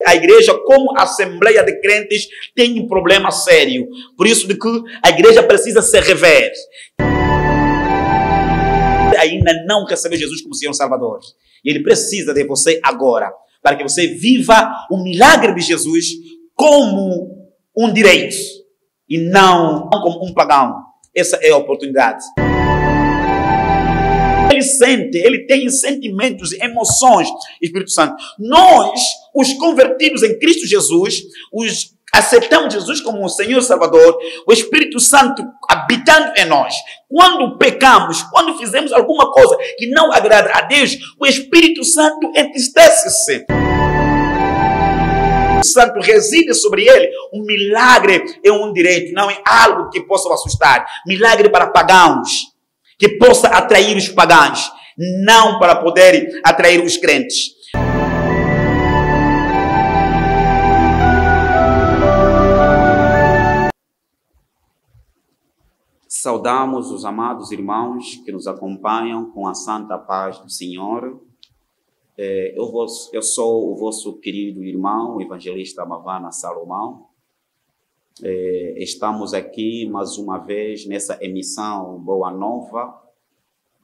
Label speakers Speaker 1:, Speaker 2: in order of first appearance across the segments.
Speaker 1: A igreja, como assembleia de crentes, tem um problema sério. Por isso de que a igreja precisa se rever. Ainda não recebeu Jesus como Senhor Salvador. E Ele precisa de você agora, para que você viva o milagre de Jesus como um direito e não como um pagão. Essa é a oportunidade. Ele sente, ele tem sentimentos, emoções, Espírito Santo. Nós, os convertidos em Cristo Jesus, aceitamos Jesus como o Senhor Salvador, o Espírito Santo habitando em nós. Quando pecamos, quando fizemos alguma coisa que não agrada a Deus, o Espírito Santo entristece-se. O Santo reside sobre ele. Um milagre é um direito, não é algo que possa o assustar. Milagre para pagãos, que possa atrair os pagãos, não para poder atrair os crentes. Saudamos os amados irmãos que nos acompanham com a santa paz do Senhor. Eu sou o vosso querido irmão, o evangelista Mavana Salomão. Estamos aqui mais uma vez nessa emissão Boa Nova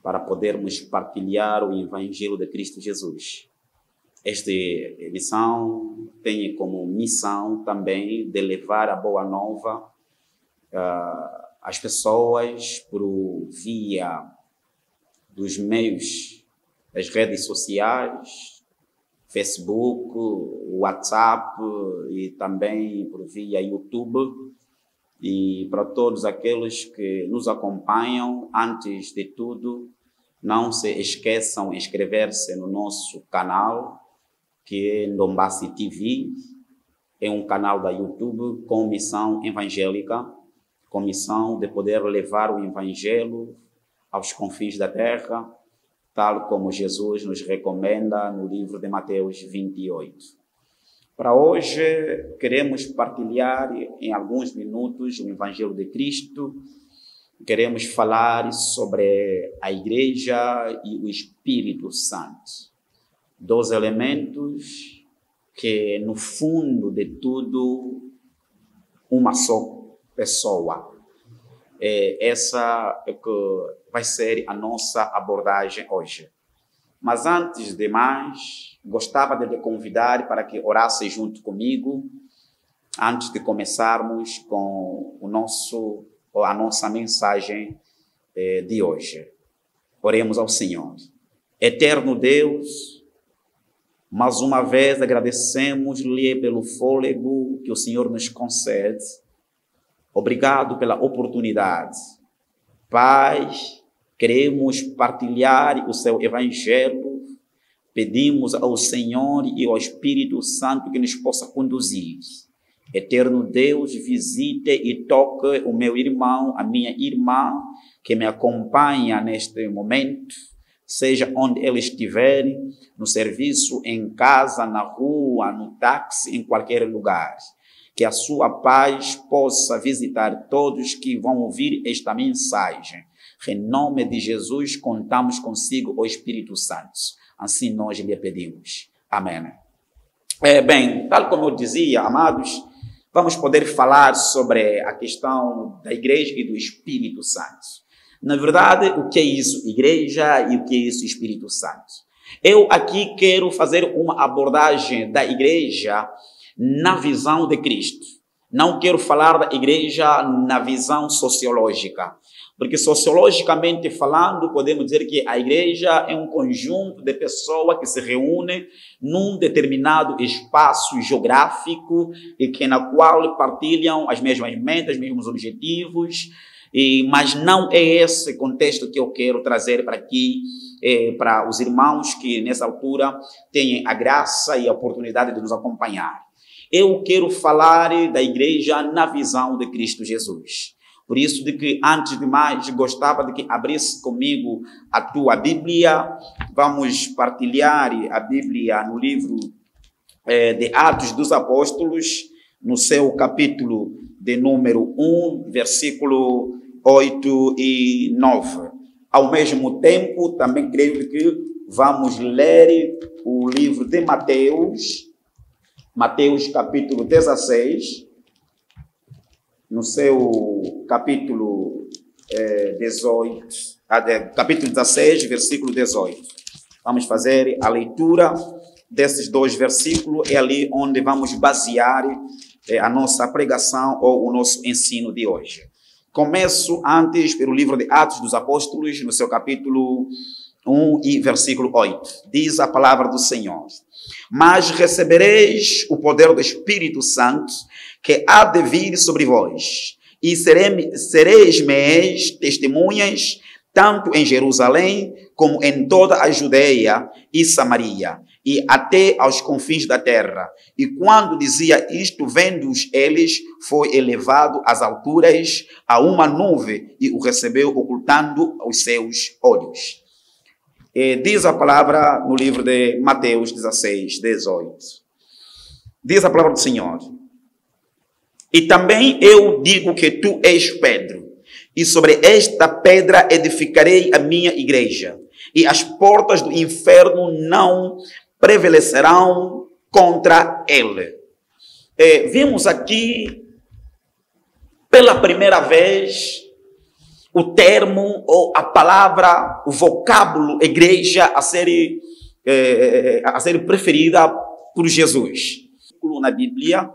Speaker 1: para podermos partilhar o Evangelho de Cristo Jesus. Esta emissão tem como missão também de levar a Boa Nova às pessoas por via dos meios das redes sociais, Facebook, WhatsApp e também por via YouTube. E para todos aqueles que nos acompanham, antes de tudo, não se esqueçam de inscrever-se no nosso canal, que é Ndombassi TV. É um canal da YouTube com missão evangélica, com missão de poder levar o Evangelho aos confins da terra, tal como Jesus nos recomenda no livro de Mateus 28. Para hoje, queremos partilhar em alguns minutos o Evangelho de Cristo. Queremos falar sobre a Igreja e o Espírito Santo. Dois elementos que, no fundo de tudo, uma só pessoa. Essa é que vai ser a nossa abordagem hoje. Mas antes de mais, gostava de lhe convidar para que orasse junto comigo, antes de começarmos com a nossa mensagem de hoje. Oremos ao Senhor. Eterno Deus, mais uma vez agradecemos-lhe pelo fôlego que o Senhor nos concede. Obrigado pela oportunidade. Pai, queremos partilhar o seu Evangelho. Pedimos ao Senhor e ao Espírito Santo que nos possa conduzir. Eterno Deus, visite e toque o meu irmão, a minha irmã, que me acompanha neste momento, seja onde ele estiver, no serviço, em casa, na rua, no táxi, em qualquer lugar. Que a sua paz possa visitar todos que vão ouvir esta mensagem. Em nome de Jesus, contamos consigo, o Espírito Santo. Assim nós lhe pedimos. Amém. Bem, tal como eu dizia, amados, vamos poder falar sobre a questão da Igreja e do Espírito Santo. Na verdade, o que é isso, Igreja, e o que é isso, Espírito Santo? Eu aqui quero fazer uma abordagem da Igreja na visão de Cristo. Não quero falar da Igreja na visão sociológica, porque sociologicamente falando, podemos dizer que a Igreja é um conjunto de pessoas que se reúnem num determinado espaço geográfico e que na qual partilham as mesmas metas, os mesmos objetivos, mas não é esse contexto que eu quero trazer para aqui, para os irmãos que nessa altura têm a graça e a oportunidade de nos acompanhar. Eu quero falar da Igreja na visão de Cristo Jesus. Por isso, de que antes de mais, gostava de que abrisse comigo a tua Bíblia. Vamos partilhar a Bíblia no livro de Atos dos Apóstolos, no seu capítulo de número 1, versículo 8 e 9. Ao mesmo tempo, também creio que vamos ler o livro de Mateus, Mateus capítulo 16, no seu capítulo 18, capítulo 16, versículo 18. Vamos fazer a leitura desses dois versículos, é ali onde vamos basear a nossa pregação ou o nosso ensino de hoje. Começo antes pelo livro de Atos dos Apóstolos, no seu capítulo 1 e versículo 8. Diz a palavra do Senhor: mas recebereis o poder do Espírito Santo, que há de vir sobre vós, e sereis meus testemunhas, tanto em Jerusalém, como em toda a Judeia e Samaria, e até aos confins da terra. E quando dizia isto, vendo-os eles, foi elevado às alturas a uma nuvem, e o recebeu ocultando os seus olhos. Diz a palavra no livro de Mateus 16, 18. Diz a palavra do Senhor: e também eu digo que tu és Pedro, e sobre esta pedra edificarei a minha igreja, e as portas do inferno não prevalecerão contra ele. Vimos aqui, pela primeira vez, o termo ou a palavra, o vocábulo igreja a ser preferida por Jesus. Na Bíblia,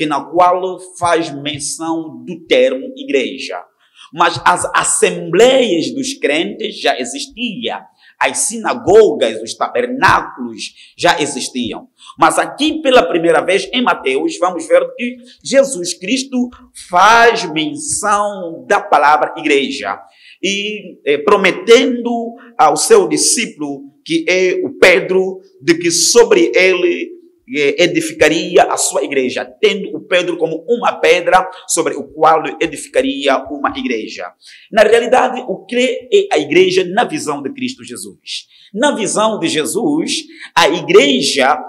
Speaker 1: na qual faz menção do termo igreja. Mas as assembleias dos crentes já existiam. As sinagogas, os tabernáculos já existiam. Mas aqui, pela primeira vez, em Mateus, vamos ver que Jesus Cristo faz menção da palavra igreja. E prometendo ao seu discípulo, que é o Pedro, de que sobre ele edificaria a sua igreja, tendo o Pedro como uma pedra sobre o qual edificaria uma igreja. Na realidade, o que é a igreja na visão de Cristo Jesus? Na visão de Jesus, a igreja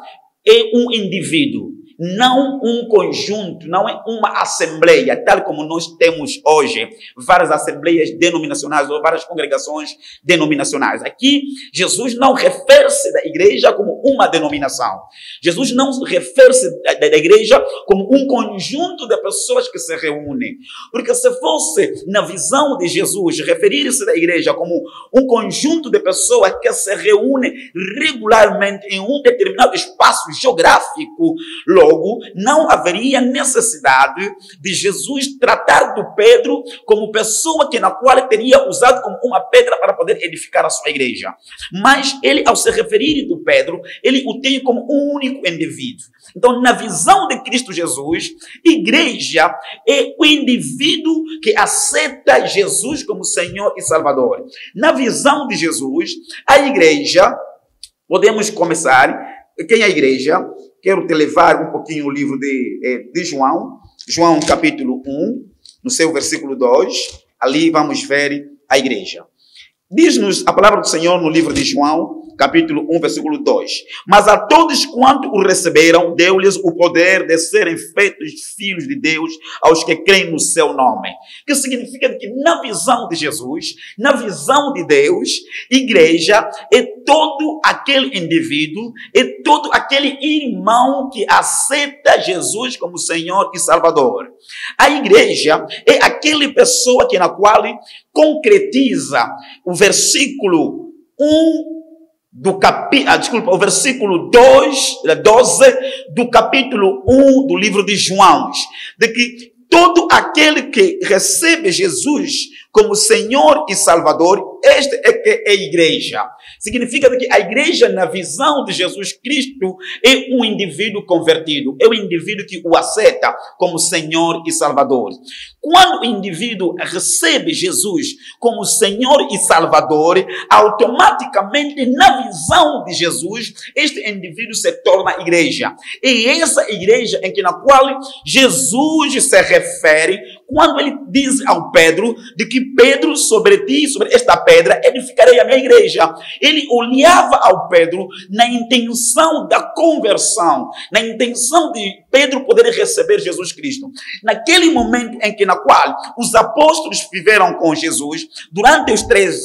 Speaker 1: é um indivíduo, não um conjunto, não é uma assembleia, tal como nós temos hoje várias assembleias denominacionais ou várias congregações denominacionais. Aqui, Jesus não refere-se da igreja como uma denominação. Jesus não se refere-se da igreja como um conjunto de pessoas que se reúnem. Porque se fosse, na visão de Jesus, referir-se da igreja como um conjunto de pessoas que se reúnem regularmente em um determinado espaço geográfico, logo, não haveria necessidade de Jesus tratar do Pedro como pessoa na qual ele teria usado como uma pedra para poder edificar a sua igreja. Mas ele, ao se referir do Pedro, ele o tem como um único indivíduo. Então, na visão de Cristo Jesus, igreja é o indivíduo que aceita Jesus como Senhor e Salvador. Na visão de Jesus, a igreja, podemos começar. Quem é a igreja? Quero te levar um pouquinho o livro de João, João capítulo 1, no seu versículo 2, ali vamos ver a igreja. Diz-nos a palavra do Senhor no livro de João, capítulo 1, versículo 2. Mas a todos quanto o receberam, deu-lhes o poder de serem feitos filhos de Deus, aos que creem no seu nome. Que significa que na visão de Jesus, na visão de Deus, igreja é todo aquele indivíduo, é todo aquele irmão que aceita Jesus como Senhor e Salvador. A igreja é aquela pessoa na qual concretiza o versículo 1 o versículo 12 do capítulo 1 do livro de João, de que todo aquele que recebe Jesus como Senhor e Salvador, este é que é a igreja. Significa que a igreja, na visão de Jesus Cristo, é um indivíduo convertido, é um indivíduo que o aceita como Senhor e Salvador. Quando o indivíduo recebe Jesus como Senhor e Salvador, automaticamente, na visão de Jesus, este indivíduo se torna igreja. E essa igreja na qual Jesus se refere quando ele diz ao Pedro de que Pedro, sobre ti, sobre esta pedra, edificarei a minha igreja. Ele olhava ao Pedro na intenção da conversão, na intenção de Pedro poder receber Jesus Cristo. Naquele momento na qual os apóstolos viveram com Jesus, durante os 3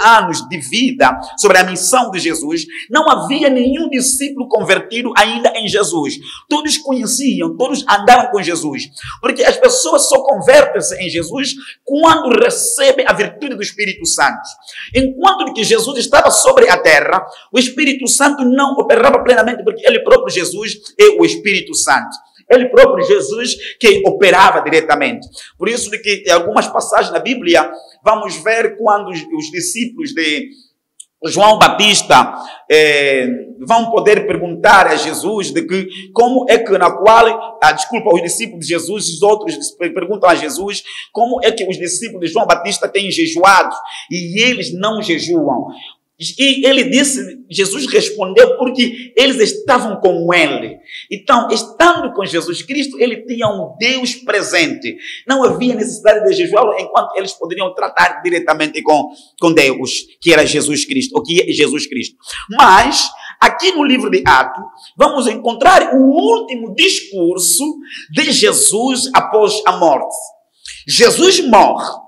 Speaker 1: anos de vida sobre a missão de Jesus, não havia nenhum discípulo convertido ainda em Jesus. Todos conheciam, todos andaram com Jesus. Porque as pessoas só convertem-se em Jesus quando recebem a virtude do Espírito Santo. Enquanto que Jesus estava sobre a terra, o Espírito Santo não operava plenamente, porque ele próprio, Jesus, é o Espírito Santo. Ele próprio, Jesus, que operava diretamente. Por isso que em algumas passagens na Bíblia, vamos ver quando os discípulos de João Batista vão poder perguntar a Jesus de que como é que os discípulos de Jesus, os outros perguntam a Jesus como é que os discípulos de João Batista têm jejuado e eles não jejuam. E ele disse, Jesus respondeu, porque eles estavam com ele. Então, estando com Jesus Cristo, ele tinha um Deus presente. Não havia necessidade de jejuar, enquanto eles poderiam tratar diretamente com Deus, que era Jesus Cristo, ou que é Jesus Cristo. Mas, aqui no livro de Atos, vamos encontrar o último discurso de Jesus após a morte. Jesus morre.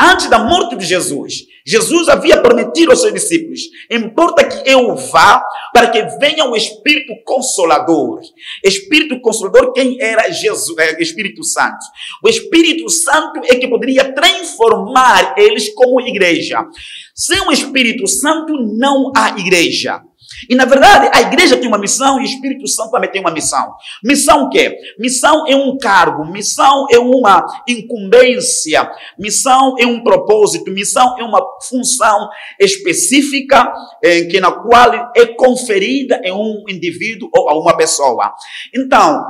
Speaker 1: Antes da morte de Jesus, Jesus havia prometido aos seus discípulos: importa que eu vá para que venha o Espírito Consolador. Espírito Consolador, quem era Jesus? Espírito Santo. O Espírito Santo é que poderia transformar eles como igreja. Sem o Espírito Santo não há igreja. E na verdade a igreja tem uma missão e o Espírito Santo também tem uma missão. Missão o quê? Missão é um cargo, missão é uma incumbência, missão é um propósito, missão é uma função específica na qual é conferida em um indivíduo ou a uma pessoa. Então,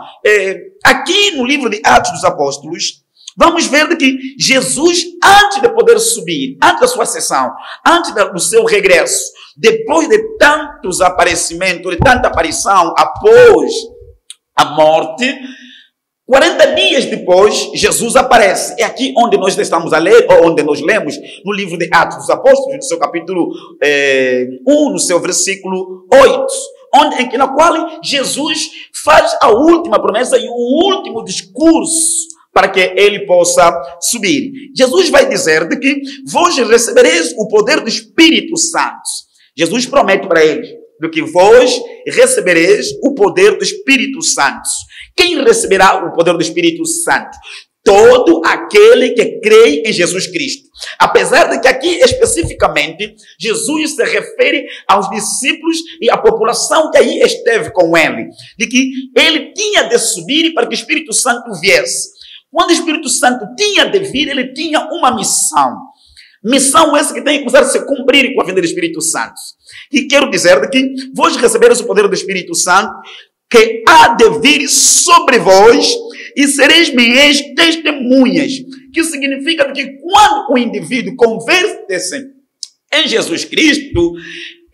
Speaker 1: aqui no livro de Atos dos Apóstolos, vamos ver que Jesus, antes de poder subir, antes da sua ascensão, antes do seu regresso, depois de tantos aparecimentos, de tanta aparição após a morte, 40 dias depois, Jesus aparece. É aqui onde nós estamos a ler, ou onde nós lemos, no livro de Atos dos Apóstolos, no seu capítulo 1, no seu versículo 8, na qual Jesus faz a última promessa e o último discurso para que ele possa subir. Jesus vai dizer de que vós recebereis o poder do Espírito Santo. Jesus promete para eles de que vós recebereis o poder do Espírito Santo. Quem receberá o poder do Espírito Santo? Todo aquele que crê em Jesus Cristo. Apesar de que aqui especificamente Jesus se refere aos discípulos e à população que aí esteve com ele, de que ele tinha de subir para que o Espírito Santo viesse. Quando o Espírito Santo tinha de vir, ele tinha uma missão. Missão essa que tem que começar a se cumprir com a vinda do Espírito Santo. E quero dizer de que vós recebereis o poder do Espírito Santo, que há de vir sobre vós, e sereis minhas testemunhas. Que significa que quando o indivíduo converte-se em Jesus Cristo,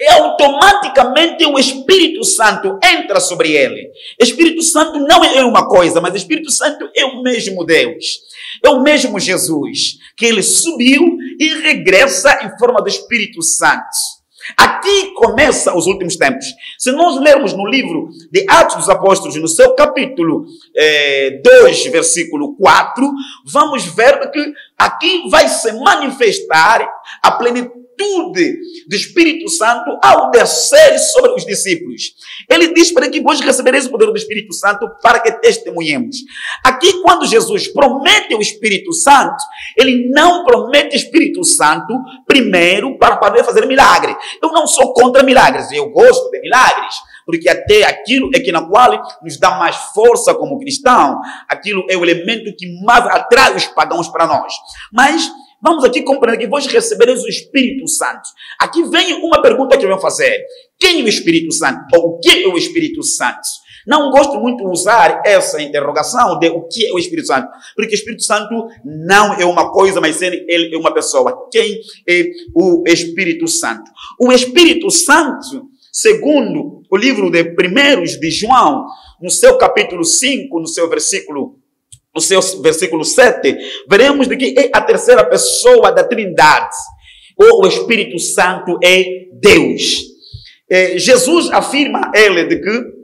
Speaker 1: automaticamente o Espírito Santo entra sobre ele. Espírito Santo não é uma coisa, mas o Espírito Santo é o mesmo Deus. É o mesmo Jesus, que ele subiu e regressa em forma do Espírito Santo. Aqui começa os últimos tempos. Se nós lermos no livro de Atos dos Apóstolos, no seu capítulo 2, versículo 4, vamos ver que aqui vai se manifestar a plenitude do Espírito Santo ao descer sobre os discípulos. Ele diz para que vós recebereis o poder do Espírito Santo para que testemunhemos. Aqui, quando Jesus promete o Espírito Santo, ele não promete o Espírito Santo primeiro para poder fazer milagre. Eu não sou contra milagres, eu gosto de milagres, porque até aquilo é que na qual nos dá mais força como cristão, aquilo é o elemento que mais atrai os pagãos para nós. Mas vamos aqui compreender que vós recebereis o Espírito Santo. Aqui vem uma pergunta que eu vou fazer. Quem é o Espírito Santo? Ou o que é o Espírito Santo? Não gosto muito de usar essa interrogação de o que é o Espírito Santo, porque o Espírito Santo não é uma coisa, mas ele é uma pessoa. Quem é o Espírito Santo? O Espírito Santo, segundo o livro de 1 de João, no seu capítulo 5, no seu versículo no seu versículo 7, veremos de que é a terceira pessoa da Trindade, ou o Espírito Santo é Deus. Jesus afirma ele de que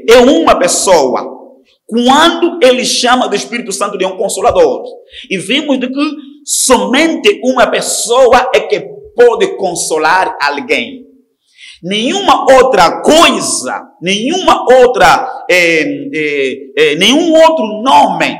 Speaker 1: é uma pessoa quando ele chama do Espírito Santo de um Consolador. E vimos de que somente uma pessoa é que pode consolar alguém. Nenhuma outra coisa, nenhum outro nome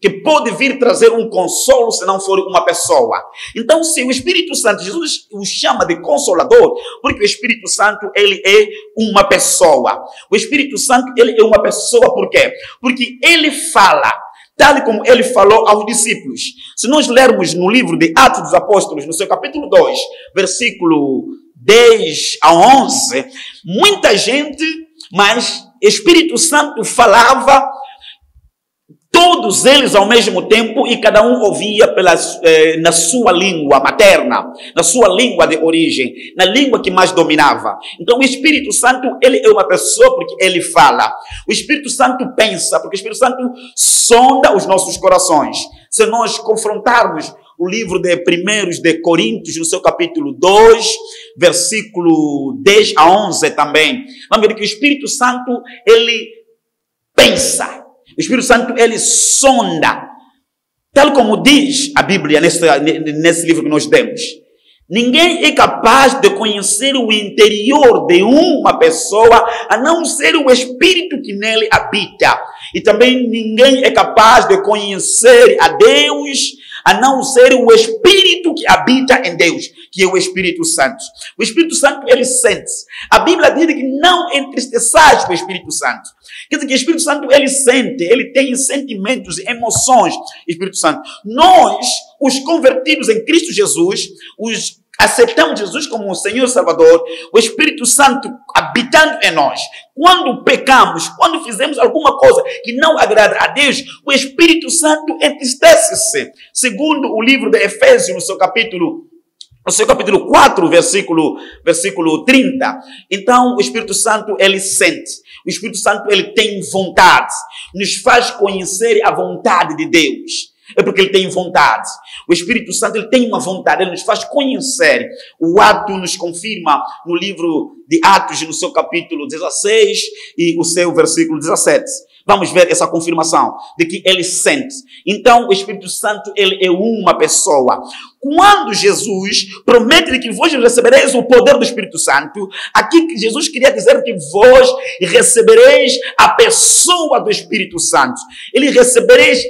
Speaker 1: que pode vir trazer um consolo se não for uma pessoa. Então, se o Espírito Santo, Jesus o chama de Consolador, porque o Espírito Santo, ele é uma pessoa. O Espírito Santo, ele é uma pessoa, por quê? Porque ele fala, tal como ele falou aos discípulos. Se nós lermos no livro de Atos dos Apóstolos, no seu capítulo 2, versículo 10 a 11, muita gente, mas Espírito Santo falava, todos eles ao mesmo tempo, e cada um ouvia na sua língua materna, na sua língua de origem, na língua que mais dominava. Então o Espírito Santo, ele é uma pessoa porque ele fala. O Espírito Santo pensa, porque o Espírito Santo sonda os nossos corações. Se nós confrontarmos o livro de 1 de Coríntios, no seu capítulo 2, versículo 10 a 11 também, vamos ver que o Espírito Santo, ele pensa. O Espírito Santo, ele sonda. Tal como diz a Bíblia nesse livro que nós temos. Ninguém é capaz de conhecer o interior de uma pessoa a não ser o Espírito que nele habita. E também ninguém é capaz de conhecer a Deus a não ser o Espírito que habita em Deus, que é o Espírito Santo. O Espírito Santo, ele sente. A Bíblia diz que não entristeçais o Espírito Santo. Quer dizer que o Espírito Santo, ele sente, ele tem sentimentos, emoções, Espírito Santo. Nós, os convertidos em Cristo Jesus, aceitamos Jesus como o Senhor Salvador, o Espírito Santo habitando em nós. Quando pecamos, quando fizemos alguma coisa que não agrada a Deus, o Espírito Santo entristece-se. Segundo o livro de Efésios, no seu capítulo 4, versículo 30. Então, o Espírito Santo, ele sente. O Espírito Santo, ele tem vontade. Nos faz conhecer a vontade de Deus. É porque ele tem vontade. O Espírito Santo, ele tem uma vontade, ele nos faz conhecer. O ato nos confirma no livro de Atos, no seu capítulo 16 e o seu versículo 17. Vamos ver essa confirmação de que ele sente. Então, o Espírito Santo, ele é uma pessoa. Quando Jesus promete que vós recebereis o poder do Espírito Santo, aqui que Jesus queria dizer que vós recebereis a pessoa do Espírito Santo. Ele recebereis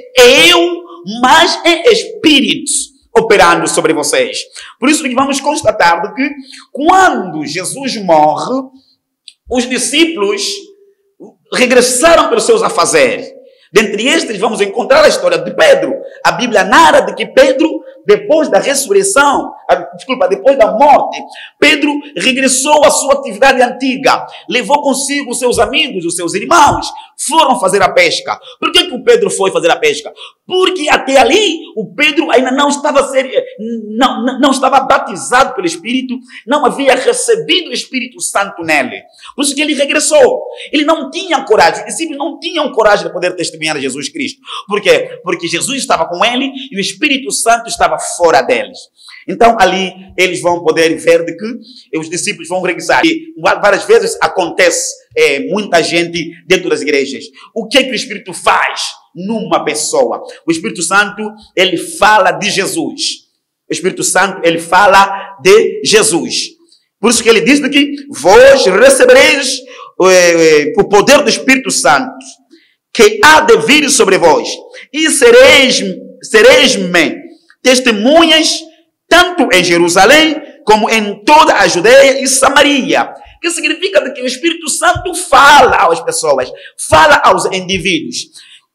Speaker 1: mas em espírito operando sobre vocês. Por isso que vamos constatar que quando Jesus morre, os discípulos regressaram para os seus afazeres. Dentre estes vamos encontrar a história de Pedro. A Bíblia narra de que Pedro, depois da ressurreição, depois da morte, Pedro regressou à sua atividade antiga, levou consigo os seus amigos, os seus irmãos, foram fazer a pesca. Por que o Pedro foi fazer a pesca? Porque até ali o Pedro ainda não estava batizado pelo Espírito, não havia recebido o Espírito Santo nele. Por isso que ele regressou. Ele não tinha coragem, os discípulos não tinham coragem de poder testemunhar a Jesus Cristo. Por quê? Porque Jesus estava com ele e o Espírito Santo estava fora deles. Então ali eles vão poder ver de que os discípulos vão regressar. E várias vezes acontece muita gente dentro das igrejas. O que é que o Espírito faz numa pessoa? O Espírito Santo, ele fala de Jesus. O Espírito Santo, ele fala de Jesus. Por isso que ele diz que vós recebereis o poder do Espírito Santo, que há de vir sobre vós, e sereis-me testemunhas, tanto em Jerusalém, como em toda a Judeia e Samaria. Que significa que o Espírito Santo fala às pessoas, fala aos indivíduos.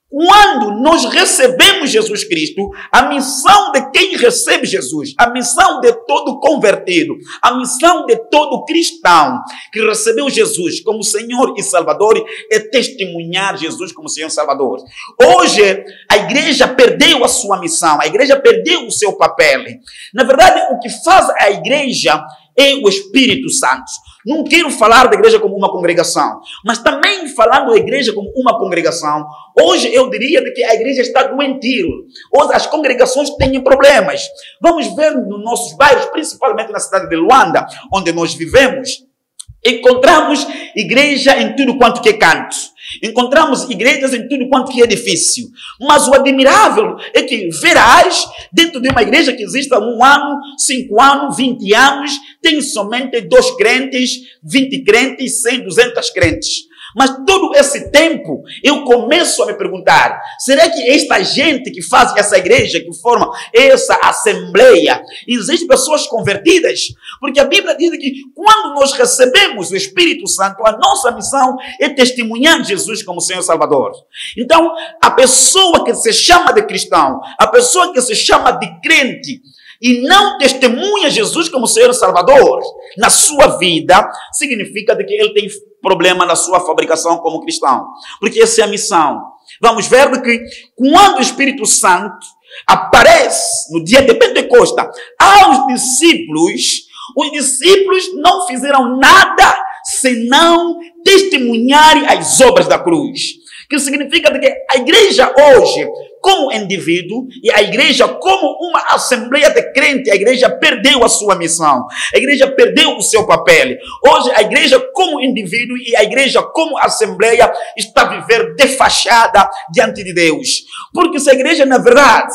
Speaker 1: Quando nós recebemos Jesus Cristo, a missão de quem recebe Jesus, a missão de todo convertido, a missão de todo cristão que recebeu Jesus como Senhor e Salvador é testemunhar Jesus como Senhor e Salvador. Hoje, a igreja perdeu a sua missão, a igreja perdeu o seu papel. Na verdade, o que faz a igreja é o Espírito Santo. Não quero falar da igreja como uma congregação, mas também falando da igreja como uma congregação, hoje eu diria que a igreja está doentia. Hoje as congregações têm problemas. Vamos ver nos nossos bairros, principalmente na cidade de Luanda, onde nós vivemos, encontramos igreja em tudo quanto que é canto. Encontramos igrejas em tudo quanto que é edifício. Mas o admirável é que verás, dentro de uma igreja que existe há 1 ano, 5 anos, 20 anos, tem somente 2 crentes, 20 crentes, 100, 200 crentes. Mas todo esse tempo eu começo a me perguntar, será que esta gente que faz essa igreja, que forma essa assembleia, existem pessoas convertidas? Porque a Bíblia diz que quando nós recebemos o Espírito Santo, a nossa missão é testemunhar Jesus como Senhor e Salvador. Então, a pessoa que se chama de cristão, a pessoa que se chama de crente, e não testemunha Jesus como Senhor e Salvador na sua vida, significa de que ele tem problema na sua fabricação como cristão. Porque essa é a missão. Vamos ver de que quando o Espírito Santo aparece no dia de Pentecoste aos discípulos, os discípulos não fizeram nada senão testemunharem as obras da cruz. Que significa de que a igreja hoje, como indivíduo, e a igreja como uma assembleia de crentes, a igreja perdeu a sua missão. A igreja perdeu o seu papel. Hoje a igreja como indivíduo e a igreja como assembleia está a viver defachada diante de Deus. Porque se a igreja, na verdade,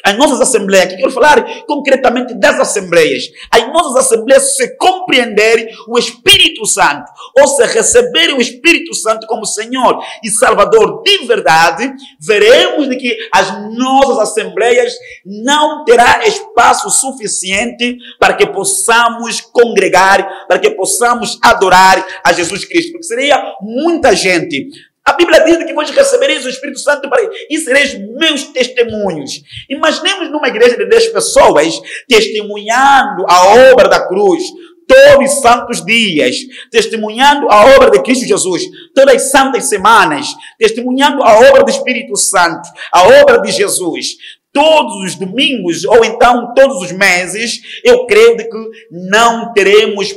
Speaker 1: as nossas assembleias, que quero falar concretamente das assembleias, as nossas assembleias se compreenderem o Espírito Santo, ou se receberem o Espírito Santo como Senhor e Salvador de verdade, veremos de que as nossas assembleias não terá espaço suficiente para que possamos congregar, para que possamos adorar a Jesus Cristo, porque seria muita gente. A Bíblia diz que vós recebereis o Espírito Santo e sereis meus testemunhos. Imaginemos numa igreja de 10 pessoas testemunhando a obra da cruz todos os santos dias, testemunhando a obra de Cristo Jesus, todas as santas semanas, testemunhando a obra do Espírito Santo, a obra de Jesus. Todos os domingos, ou então todos os meses, eu creio de que não teremos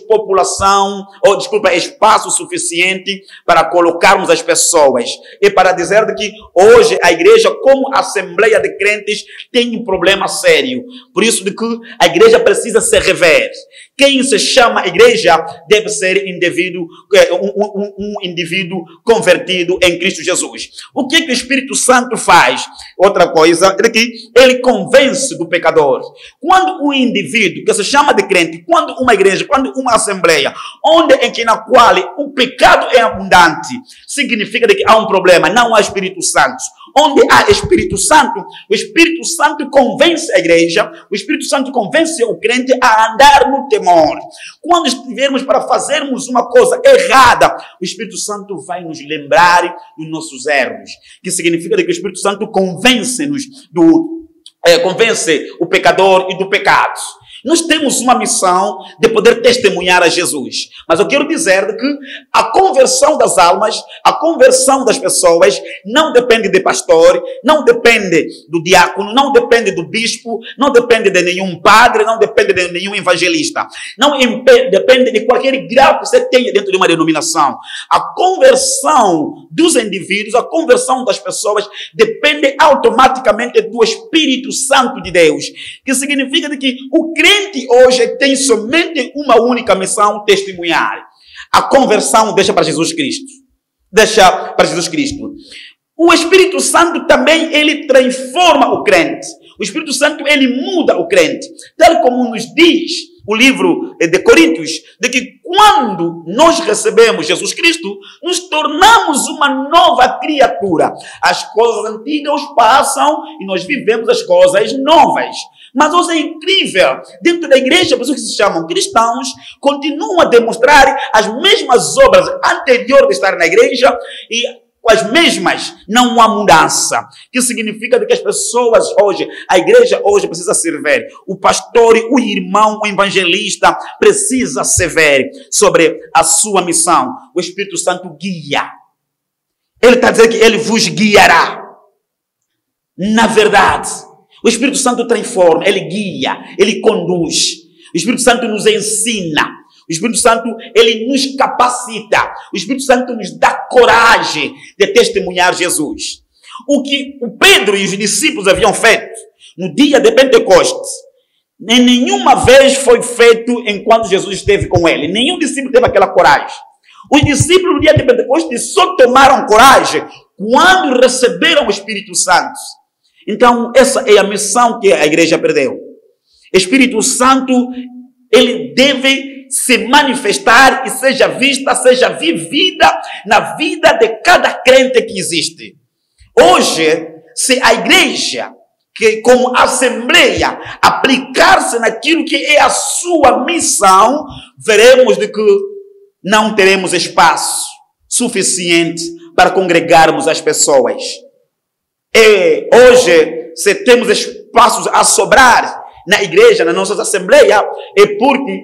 Speaker 1: espaço suficiente para colocarmos as pessoas. E para dizer de que hoje a igreja, como assembleia de crentes, tem um problema sério. Por isso de que a igreja precisa se rever. Quem se chama igreja deve ser um indivíduo convertido em Cristo Jesus. O que o Espírito Santo faz? Outra coisa é que ele convence do pecador. Quando um indivíduo que se chama de crente, quando uma igreja, quando uma assembleia, na qual o pecado é abundante, significa que há um problema, não há Espírito Santo. Onde há Espírito Santo, o Espírito Santo convence a igreja, o Espírito Santo convence o crente a andar no temor. Quando estivermos para fazermos uma coisa errada, o Espírito Santo vai nos lembrar dos nossos erros, que significa que o Espírito Santo convence-nos convence o pecador e do pecado. Nós temos uma missão de poder testemunhar a Jesus. Mas eu quero dizer que a conversão das almas, a conversão das pessoas, não depende de pastor, não depende do diácono, não depende do bispo, não depende de nenhum padre, não depende de nenhum evangelista. Não depende de qualquer grau que você tenha dentro de uma denominação. A conversão dos indivíduos, a conversão das pessoas, depende automaticamente do Espírito Santo de Deus. Que significa que o crente hoje tem somente uma única missão: testemunhar. A conversão deixa para Jesus Cristo. Deixa para Jesus Cristo. O Espírito Santo também, ele transforma o crente. O Espírito Santo, ele muda o crente. Tal como nos diz o livro de Coríntios, de que quando nós recebemos Jesus Cristo, nos tornamos uma nova criatura. As coisas antigas passam e nós vivemos as coisas novas. Mas hoje é incrível, dentro da igreja, pessoas que se chamam cristãos continuam a demonstrar as mesmas obras anteriores de estar na igreja e as mesmas, não há mudança. Que significa que as pessoas hoje, a igreja hoje precisa se ver. O pastor, o irmão, o evangelista precisa se ver sobre a sua missão. O Espírito Santo guia. Ele está dizendo que ele vos guiará. Na verdade, o Espírito Santo transforma, ele guia, ele conduz. O Espírito Santo nos ensina. O Espírito Santo, ele nos capacita. O Espírito Santo nos dá coragem de testemunhar Jesus. O que o Pedro e os discípulos haviam feito no dia de Pentecostes, em nenhuma vez foi feito enquanto Jesus esteve com ele. Nenhum discípulo teve aquela coragem. Os discípulos no dia de Pentecostes só tomaram coragem quando receberam o Espírito Santo. Então, essa é a missão que a igreja perdeu. O Espírito Santo, ele deve se manifestar e seja vista, seja vivida na vida de cada crente que existe. Hoje, se a igreja, que como assembleia, aplicar-se naquilo que é a sua missão, veremos de que não teremos espaço suficiente para congregarmos as pessoas. E hoje, se temos espaços a sobrar na igreja, na nossa assembleia, é porque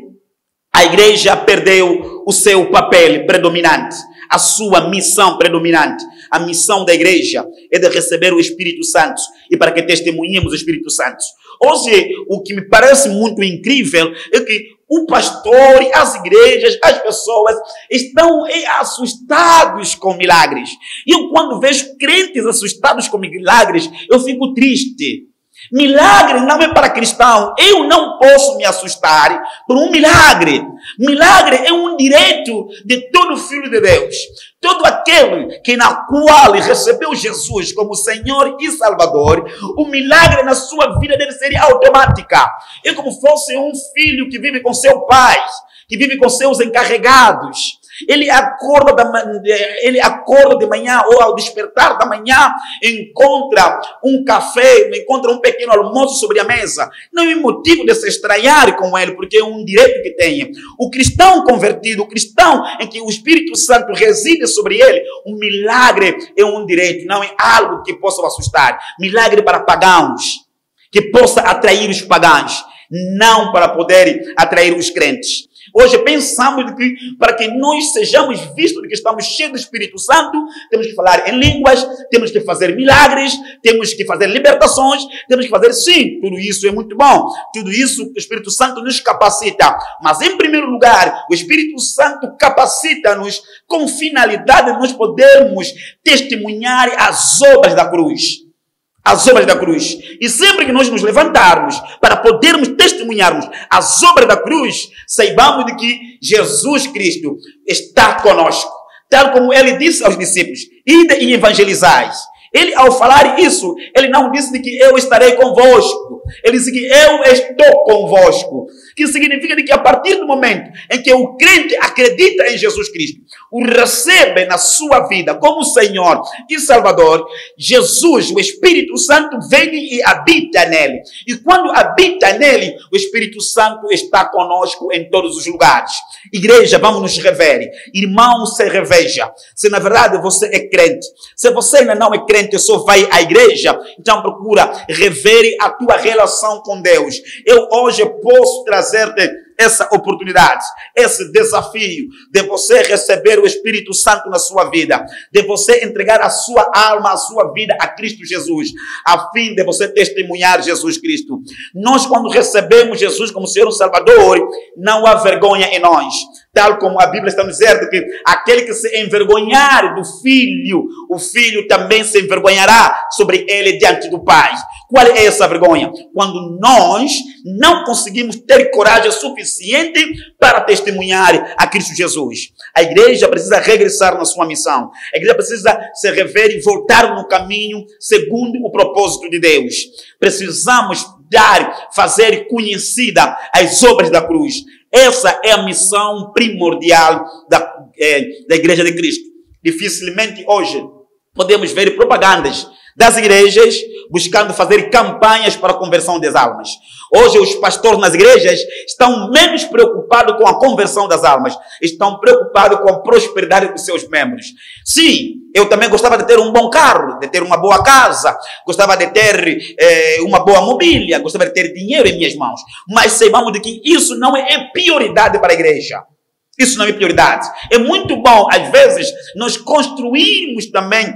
Speaker 1: a igreja perdeu o seu papel predominante, a sua missão predominante. A missão da igreja é de receber o Espírito Santo e para que testemunhemos o Espírito Santo. Hoje, o que me parece muito incrível é que o pastor, as igrejas, as pessoas estão assustados com milagres. E eu, quando vejo crentes assustados com milagres, eu fico triste. Milagre não é para cristão. Eu não posso me assustar por um milagre. Milagre é um direito de todo filho de Deus. Todo aquele que na qual recebeu Jesus como Senhor e Salvador, o milagre na sua vida deve ser automática. É como fosse um filho que vive com seu pai, que vive com seus encarregados. Ele acorda de manhã ou ao despertar da manhã, encontra um café, encontra um pequeno almoço sobre a mesa. Não é motivo de se estranhar com ele, porque é um direito que tem. O cristão convertido, o cristão em que o Espírito Santo reside sobre ele, um milagre é um direito, não é algo que possa o assustar. Milagre para pagãos, que possa atrair os pagãos, não para poder atrair os crentes. Hoje pensamos que para que nós sejamos vistos de que estamos cheios do Espírito Santo, temos que falar em línguas, temos que fazer milagres, temos que fazer libertações, temos que fazer sim, tudo isso é muito bom. Tudo isso o Espírito Santo nos capacita. Mas em primeiro lugar, o Espírito Santo capacita-nos com finalidade de nós podermos testemunhar as obras da cruz. As obras da cruz. E sempre que nós nos levantarmos para podermos testemunharmos as obras da cruz, saibamos de que Jesus Cristo está conosco. Tal como ele disse aos discípulos, ide e evangelizai. Ele, ao falar isso, ele não disse de que eu estarei convosco. Ele disse que eu estou convosco. Que significa de que a partir do momento em que o crente acredita em Jesus Cristo, o recebe na sua vida como Senhor e Salvador, Jesus, o Espírito Santo, vem e habita nele. E quando habita nele, o Espírito Santo está conosco em todos os lugares. Igreja, vamos nos rever. Irmão, se reveja. Se na verdade você é crente, se você ainda não é crente, só vai à igreja, então procura rever a tua relação com Deus. Eu hoje posso trazer-te essa oportunidade, esse desafio de você receber o Espírito Santo na sua vida, de você entregar a sua alma, a sua vida a Cristo Jesus, a fim de você testemunhar Jesus Cristo. Nós, quando recebemos Jesus como Senhor e Salvador, não há vergonha em nós. Tal como a Bíblia está dizendo que aquele que se envergonhar do Filho, o Filho também se envergonhará sobre ele diante do Pai. Qual é essa vergonha? Quando nós não conseguimos ter coragem suficiente para testemunhar a Cristo Jesus. A igreja precisa regressar na sua missão. A igreja precisa se rever e voltar no caminho segundo o propósito de Deus. Precisamos fazer conhecida as obras da cruz. Essa é a missão primordial da Igreja de Cristo. Dificilmente hoje podemos ver propagandas das igrejas buscando fazer campanhas para a conversão das almas. Hoje os pastores nas igrejas estão menos preocupados com a conversão das almas, estão preocupados com a prosperidade dos seus membros. Sim, eu também gostava de ter um bom carro, de ter uma boa casa, gostava de ter uma boa mobília, gostava de ter dinheiro em minhas mãos, mas saibamos de que isso não é prioridade para a igreja. Isso não é prioridade. É muito bom, às vezes, nós construirmos também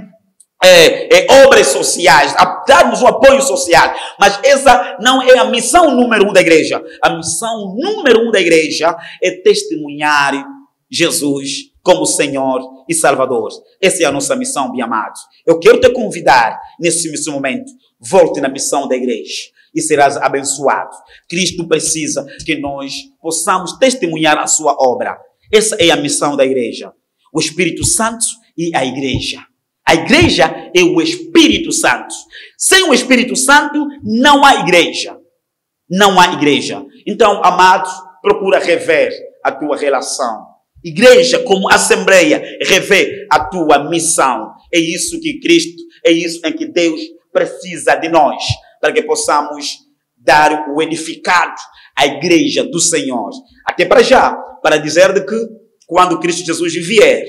Speaker 1: obras sociais, a darmos um apoio social. Mas essa não é a missão número 1 da igreja. A missão número 1 da igreja é testemunhar Jesus como Senhor e Salvador. Essa é a nossa missão, bem amados. Eu quero te convidar nesse momento. Volte na missão da igreja e serás abençoado. Cristo precisa que nós possamos testemunhar a sua obra. Essa é a missão da igreja. O Espírito Santo e a igreja. A igreja é o Espírito Santo. Sem o Espírito Santo, não há igreja. Não há igreja. Então, amados, procura rever a tua relação. Igreja, como assembleia, rever a tua missão. É isso que Cristo, é isso em que Deus precisa de nós, para que possamos dar o edificado à igreja do Senhor. Até para já, para dizer de que quando Cristo Jesus vier,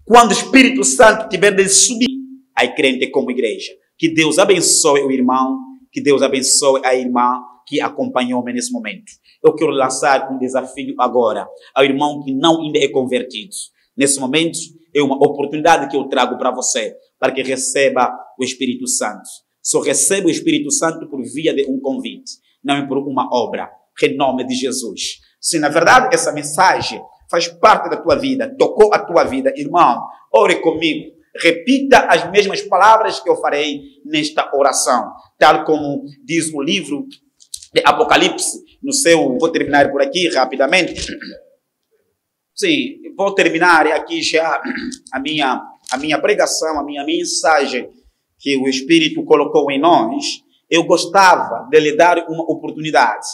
Speaker 1: quando o Espírito Santo tiver de subir, a crente como igreja. Que Deus abençoe o irmão, que Deus abençoe a irmã que acompanhou-me nesse momento. Eu quero lançar um desafio agora ao irmão que não ainda é convertido. Nesse momento, é uma oportunidade que eu trago para você, para que receba o Espírito Santo. Só recebe o Espírito Santo por via de um convite, não por uma obra. Em nome de Jesus. Se na verdade essa mensagem faz parte da tua vida, tocou a tua vida, irmão, ore comigo. Repita as mesmas palavras que eu farei nesta oração. Tal como diz o livro de Apocalipse, vou terminar por aqui rapidamente. Sim, vou terminar aqui já a minha pregação, a minha mensagem que o Espírito colocou em nós. Eu gostava de lhe dar uma oportunidade.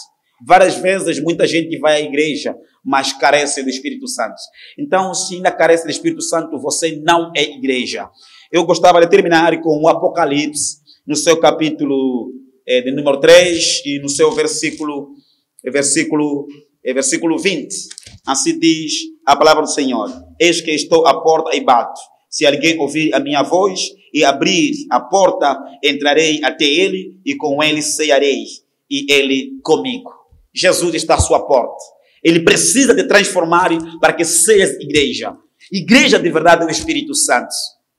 Speaker 1: Várias vezes, muita gente vai à igreja, mas carece do Espírito Santo. Então, se ainda carece do Espírito Santo, você não é igreja. Eu gostava de terminar com o Apocalipse, no seu capítulo de número 3 e no seu versículo 20. Assim diz a palavra do Senhor. Eis que estou à porta e bato. Se alguém ouvir a minha voz e abrir a porta, entrarei até ele e com ele cearei e ele comigo. Jesus está à sua porta. Ele precisa de transformar para que seja igreja. Igreja de verdade é o Espírito Santo.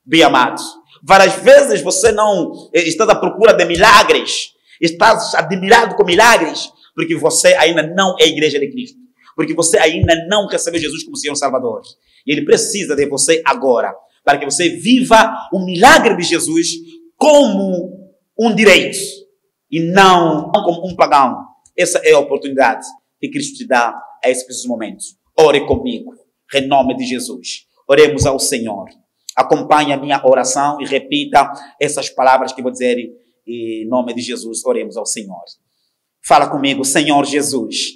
Speaker 1: Bem amados. Várias vezes você não está à procura de milagres. Está admirado com milagres. Porque você ainda não é igreja de Cristo. Porque você ainda não recebeu Jesus como Senhor Salvador. E Ele precisa de você agora. Para que você viva o milagre de Jesus como um direito. E não como um pagão. Essa é a oportunidade que Cristo te dá a esses momentos. Ore comigo, em nome de Jesus. Oremos ao Senhor. Acompanhe a minha oração e repita essas palavras que vou dizer em nome de Jesus. Oremos ao Senhor. Fala comigo, Senhor Jesus.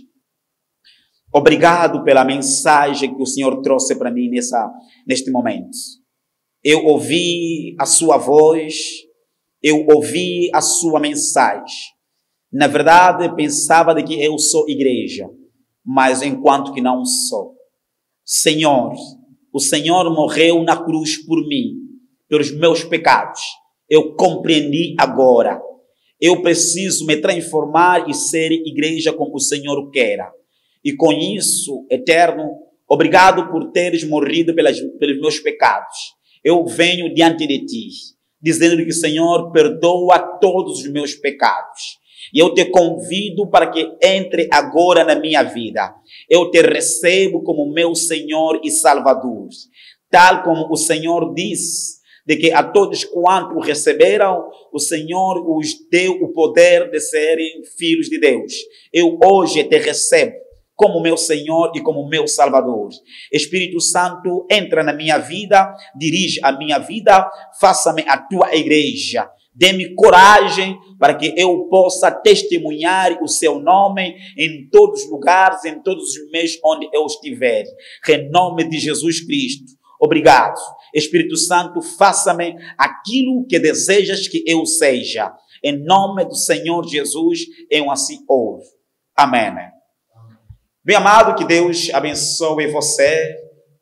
Speaker 1: Obrigado pela mensagem que o Senhor trouxe para mim neste momento. Eu ouvi a sua voz, eu ouvi a sua mensagem. Na verdade, pensava de que eu sou igreja, mas enquanto que não sou. Senhor, o Senhor morreu na cruz por mim, pelos meus pecados. Eu compreendi agora. Eu preciso me transformar e ser igreja como o Senhor quer. E com isso, Eterno, obrigado por teres morrido pelos meus pecados. Eu venho diante de Ti, dizendo que o Senhor perdoa todos os meus pecados. E eu te convido para que entre agora na minha vida. Eu te recebo como meu Senhor e Salvador. Tal como o Senhor disse, de que a todos quanto receberam, o Senhor os deu o poder de serem filhos de Deus. Eu hoje te recebo como meu Senhor e como meu Salvador. Espírito Santo, entra na minha vida, dirige a minha vida, faça-me a tua igreja. Dê-me coragem para que eu possa testemunhar o seu nome em todos os lugares, em todos os meios onde eu estiver. Em nome de Jesus Cristo. Obrigado. Espírito Santo, faça-me aquilo que desejas que eu seja. Em nome do Senhor Jesus, eu assim oro. Amém. Bem amado, que Deus abençoe você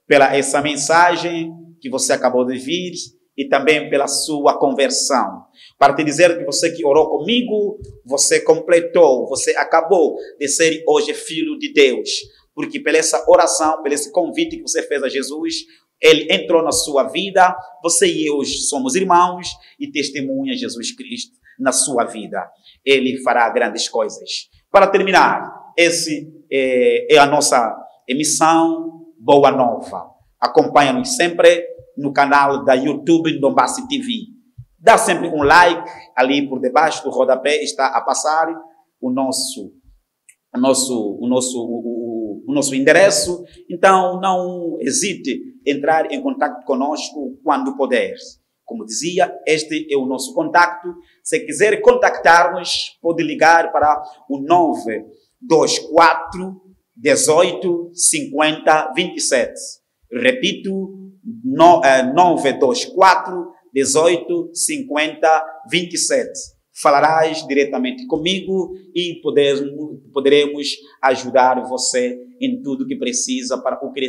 Speaker 1: pela essa mensagem que você acabou de ouvir e também pela sua conversão. Para te dizer que você que orou comigo, você completou, você acabou de ser hoje filho de Deus. Porque pela essa oração, pelo esse convite que você fez a Jesus, Ele entrou na sua vida, você e eu somos irmãos e testemunhas de Jesus Cristo na sua vida. Ele fará grandes coisas. Para terminar, esse é a nossa emissão Boa Nova. Acompanha-nos sempre no canal da YouTube Ndombassi TV. Dá sempre um like, ali por debaixo do rodapé está a passar o nosso endereço. Então, não hesite em entrar em contato conosco quando puder. Como dizia, este é o nosso contato. Se quiser contactar-nos, pode ligar para o 924 18 50 27. Repito, 924 18 50 27. Falarás diretamente comigo e poderemos ajudar você em tudo que precisa para o crescimento.